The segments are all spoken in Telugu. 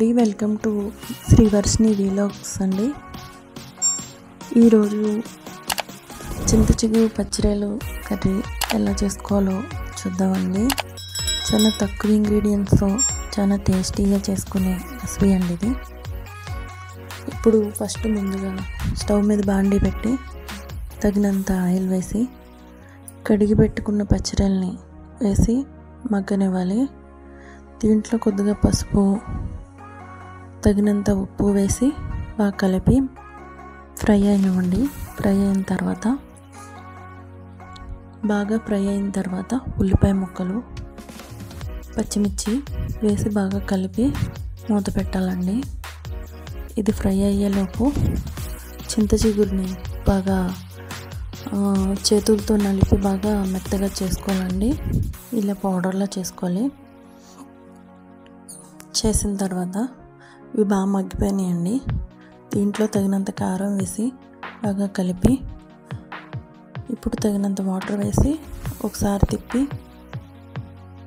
అండి, వెల్కమ్ టు శ్రీవర్షిని వీలాగ్స్ అండి. ఈరోజు చింత చిగురు పచ్చిరొయ్యలు కర్రీ ఎలా చేసుకోవాలో చూద్దామండి. చాలా తక్కువ ఇంగ్రీడియంట్స్తో చాలా టేస్టీగా చేసుకునే రెసిపీ అండి ఇది. ఇప్పుడు ఫస్ట్ ముందుగా స్టవ్ మీద బాండీ పెట్టి తగినంత ఆయిల్ వేసి కడిగి పెట్టుకున్న పచ్చిరొయ్యల్ని వేసి మగ్గనివ్వాలి. దీంట్లో కొద్దిగా పసుపు, తగినంత ఉప్పు వేసి బాగా కలిపి ఫ్రై అయినవ్వండి. బాగా ఫ్రై అయిన తర్వాత ఉల్లిపాయ ముక్కలు, పచ్చిమిర్చి వేసి బాగా కలిపి మూత పెట్టాలండి. ఇది ఫ్రై అయ్యేలోపు చింత చిగురిని బాగా చేతులతో నలిపి బాగా మెత్తగా చేసుకోవాలండి. ఇలా పౌడర్లా చేసుకోవాలి. చేసిన తర్వాత ఇవి బాగా మగ్గిపోయినాయండి. దీంట్లో తగినంత కారం వేసి బాగా కలిపి ఇప్పుడు తగినంత వాటర్ వేసి ఒకసారి తిప్పి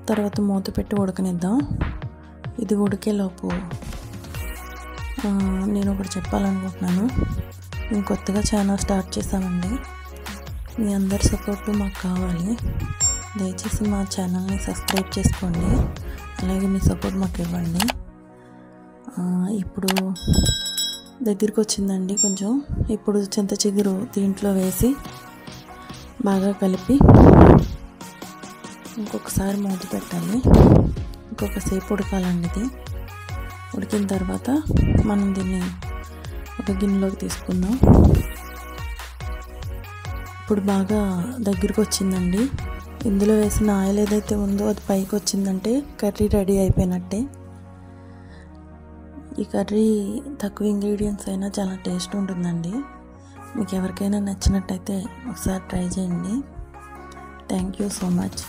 తర్వాత మూత పెట్టి ఉడకనిద్దాం. ఇది ఉడికేలోపు నేను ఒకటి చెప్పాలనుకుంటున్నాను. మేము కొత్తగా ఛానల్ స్టార్ట్ చేశామండి. మీ అందరి సపోర్టు మాకు కావాలి. దయచేసి మా ఛానల్ని సబ్స్క్రైబ్ చేసుకోండి. అలాగే మీ సపోర్ట్ మాకు ఇవ్వండి. ఇప్పుడు దగ్గరికి వచ్చిందండి కొంచెం. ఇప్పుడు చింత చిగురు దీంట్లో వేసి బాగా కలిపి ఇంకొకసారి మూత పెట్టాలి. ఇంకొకసేపు ఉడకాలండి. ఇది ఉడికిన తర్వాత మనం దీన్ని ఒక గిన్నెలోకి తీసుకుందాం. ఇప్పుడు బాగా దగ్గరికి వచ్చిందండి. ఇందులో వేసిన ఆయిల్ ఏదైతే ఉందో అది పైకి వచ్చిందంటే కర్రీ రెడీ అయిపోయినట్టే. ఈ కర్రీ తక్కువ ఇంగ్రీడియంట్స్ అయినా చాలా టేస్ట్ ఉంటుందండి. మీకు ఎవరికైనా నచ్చినట్టయితే ఒకసారి ట్రై చేయండి. Thank you so much.